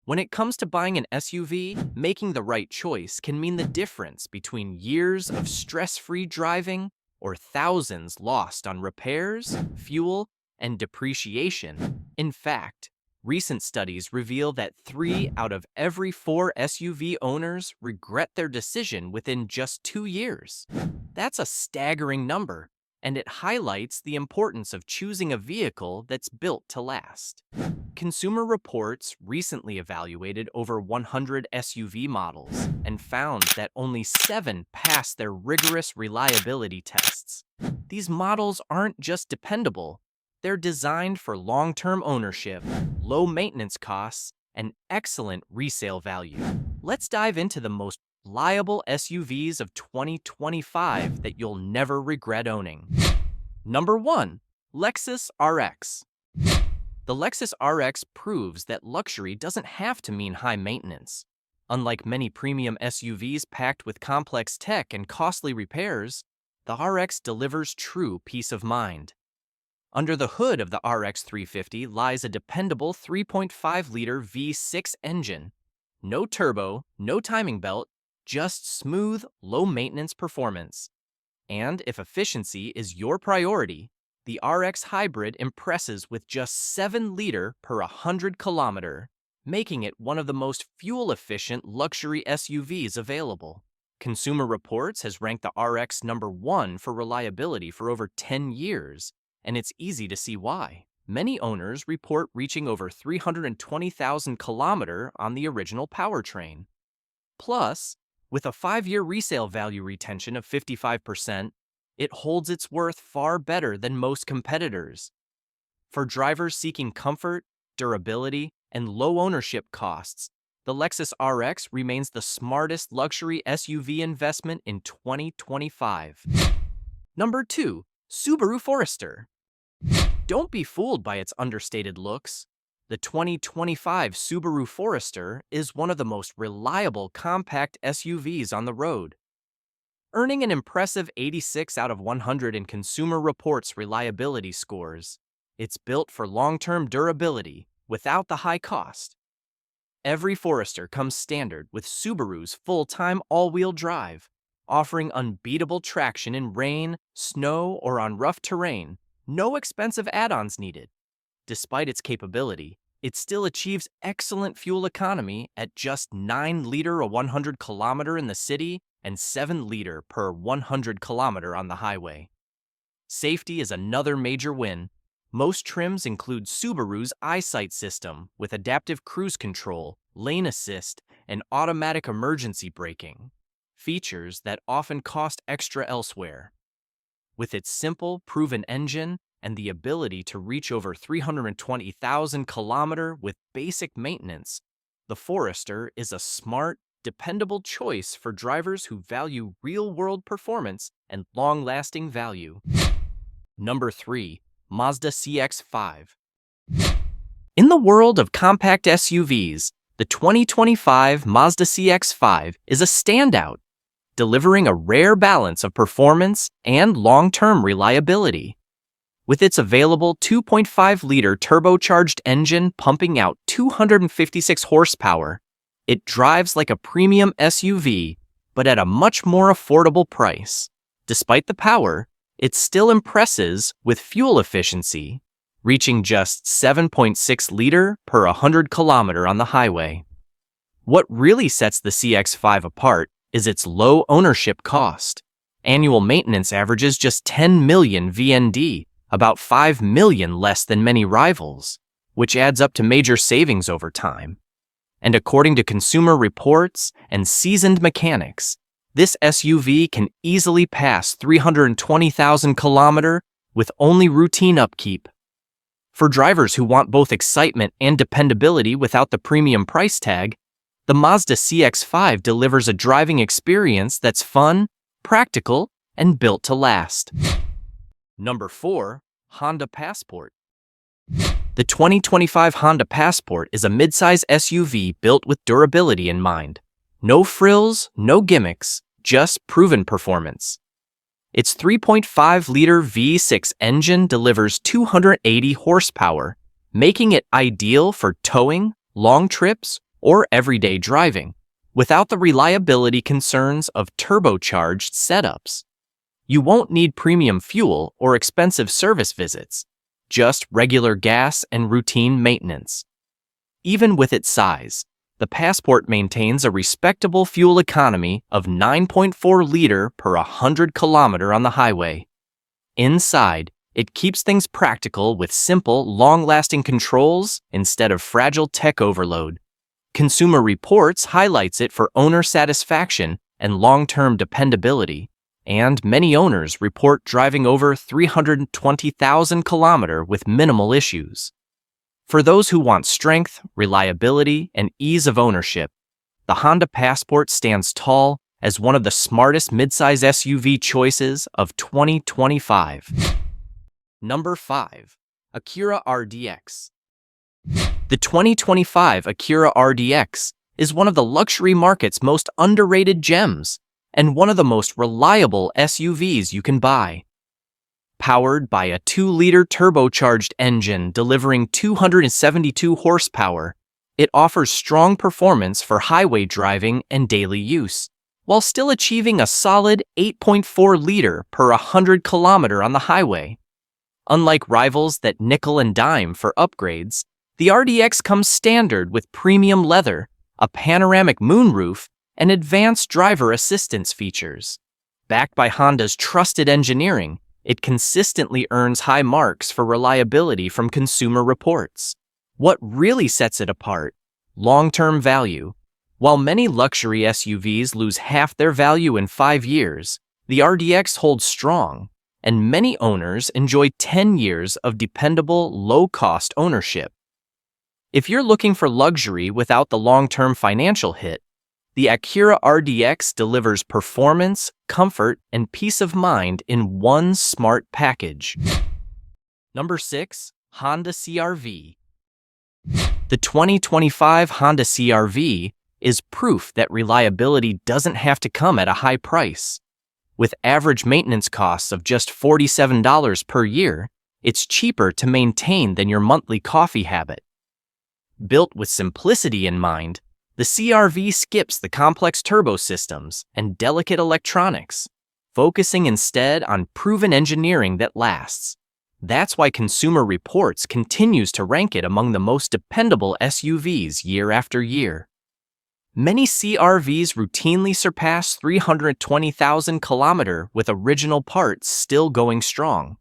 When it comes to buying an SUV, making the right choice can mean the difference between years of stress-free driving or thousands lost on repairs, fuel, and depreciation. In fact, recent studies reveal that 3 out of every 4 SUV owners regret their decision within just 2 years. That's a staggering number, and it highlights the importance of choosing a vehicle that's built to last. Consumer Reports recently evaluated over 100 SUV models and found that only 7 passed their rigorous reliability tests. These models aren't just dependable, they're designed for long-term ownership, low maintenance costs, and excellent resale value. Let's dive into the most reliable SUVs of 2025 that you'll never regret owning. Number 1. LEXUS RX. The LEXUS RX proves that luxury doesn't have to mean high maintenance. Unlike many premium SUVs packed with complex tech and costly repairs, the RX delivers true peace of mind. Under the hood of the RX 350 lies a dependable 3.5-liter V6 engine. No turbo, no timing belt, just smooth, low-maintenance performance. And if efficiency is your priority, the RX Hybrid impresses with just 7 liter per 100 kilometer, making it one of the most fuel-efficient luxury SUVs available. Consumer Reports has ranked the RX number 1 for reliability for over 10 years, and it's easy to see why. Many owners report reaching over 320,000 kilometers on the original powertrain. Plus, with a 5-year resale value retention of 55%, it holds its worth far better than most competitors. For drivers seeking comfort, durability, and low ownership costs, the LEXUS RX remains the smartest luxury SUV investment in 2025. Number 2. SUBARU Forester. Don't be fooled by its understated looks. The 2025 SUBARU Forester is one of the most reliable compact SUVs on the road. Earning an impressive 86 out of 100 in Consumer Reports reliability scores, it's built for long-term durability without the high cost. Every Forester comes standard with Subaru's full-time all-wheel drive, offering unbeatable traction in rain, snow, or on rough terrain. No expensive add-ons needed. Despite its capability, it still achieves excellent fuel economy at just 9 liter a 100 kilometer in the city and 7 liter per 100 kilometer on the highway. Safety is another major win. Most trims include Subaru's EyeSight system with adaptive cruise control, lane assist, and automatic emergency braking, features that often cost extra elsewhere. With its simple, proven engine and the ability to reach over 320,000 kilometers with basic maintenance, the Forester is a smart, dependable choice for drivers who value real-world performance and long-lasting value. Number 3. MAZDA CX-5. In the world of compact SUVs, the 2025 MAZDA CX-5 is a standout, delivering a rare balance of performance and long-term reliability. With its available 2.5-liter turbocharged engine pumping out 256 horsepower, it drives like a premium SUV, but at a much more affordable price. Despite the power, it still impresses with fuel efficiency, reaching just 7.6 liter per 100 kilometer on the highway. What really sets the CX-5 apart is its low ownership cost. Annual maintenance averages just 10 million VND, about 5 million less than many rivals, which adds up to major savings over time. And according to Consumer Reports and seasoned mechanics, this SUV can easily pass 320,000 kilometers with only routine upkeep. For drivers who want both excitement and dependability without the premium price tag, the MAZDA CX-5 delivers a driving experience that's fun, practical, and built to last. Number 4. Honda Passport. The 2025 Honda Passport is a midsize SUV built with durability in mind. No frills, no gimmicks, just proven performance. Its 3.5-liter V6 engine delivers 280 horsepower, making it ideal for towing, long trips, or everyday driving, without the reliability concerns of turbocharged setups. You won't need premium fuel or expensive service visits, just regular gas and routine maintenance. Even with its size, the Passport maintains a respectable fuel economy of 9.4 liter per 100 kilometer on the highway. Inside, it keeps things practical with simple, long-lasting controls instead of fragile tech overload. Consumer Reports highlights it for owner satisfaction and long-term dependability, and many owners report driving over 320,000 kilometers with minimal issues. For those who want strength, reliability, and ease of ownership, the Honda Passport stands tall as one of the smartest midsize SUV choices of 2025. Number 5. ACURA RDX. The 2025 ACURA RDX is one of the luxury market's most underrated gems and one of the most reliable SUVs you can buy. Powered by a 2-liter turbocharged engine delivering 272 horsepower, it offers strong performance for highway driving and daily use, while still achieving a solid 8.4 liter per 100 kilometer on the highway. Unlike rivals that nickel and dime for upgrades, the RDX comes standard with premium leather, a panoramic moonroof, and advanced driver assistance features. Backed by Honda's trusted engineering, it consistently earns high marks for reliability from Consumer Reports. What really sets it apart? Long-term value. While many luxury SUVs lose half their value in 5 years, the RDX holds strong, and many owners enjoy 10 years of dependable, low-cost ownership. If you're looking for luxury without the long-term financial hit, the ACURA RDX delivers performance, comfort, and peace of mind in one smart package. Number 6. Honda CR-V. The 2025 Honda CR-V is proof that reliability doesn't have to come at a high price. With average maintenance costs of just $47 per year, it's cheaper to maintain than your monthly coffee habit. Built with simplicity in mind, the CR-V skips the complex turbo systems and delicate electronics, focusing instead on proven engineering that lasts. That's why Consumer Reports continues to rank it among the most dependable SUVs year after year. Many CR-Vs routinely surpass 320,000 kilometers with original parts still going strong.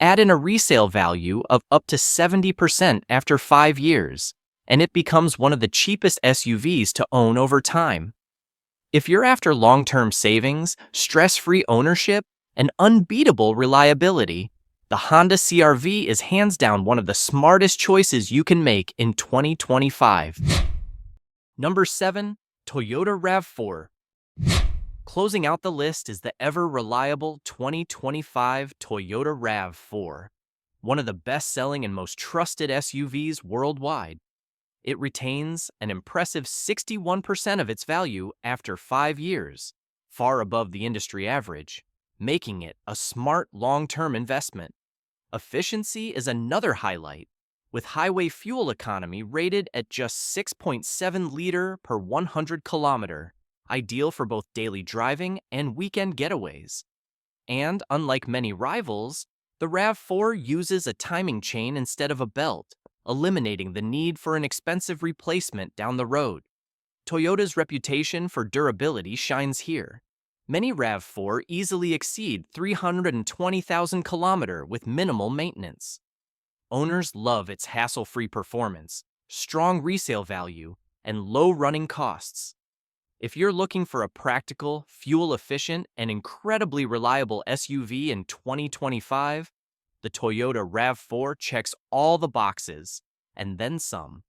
Add in a resale value of up to 70% after 5 years, and it becomes one of the cheapest SUVs to own over time. If you're after long-term savings, stress-free ownership, and unbeatable reliability, the Honda CR-V is hands down one of the smartest choices you can make in 2025. Number 7. Toyota RAV4. Closing out the list is the ever-reliable 2025 Toyota RAV4, one of the best-selling and most trusted SUVs worldwide. It retains an impressive 61% of its value after 5 years, far above the industry average, making it a smart long-term investment. Efficiency is another highlight, with highway fuel economy rated at just 6.7 liter per 100 kilometer, ideal for both daily driving and weekend getaways. And unlike many rivals, the RAV4 uses a timing chain instead of a belt, eliminating the need for an expensive replacement down the road. Toyota's reputation for durability shines here. Many RAV4 easily exceed 320,000 kilometers with minimal maintenance. Owners love its hassle-free performance, strong resale value, and low running costs. If you're looking for a practical, fuel-efficient, and incredibly reliable SUV in 2025, the Toyota RAV4 checks all the boxes, and then some.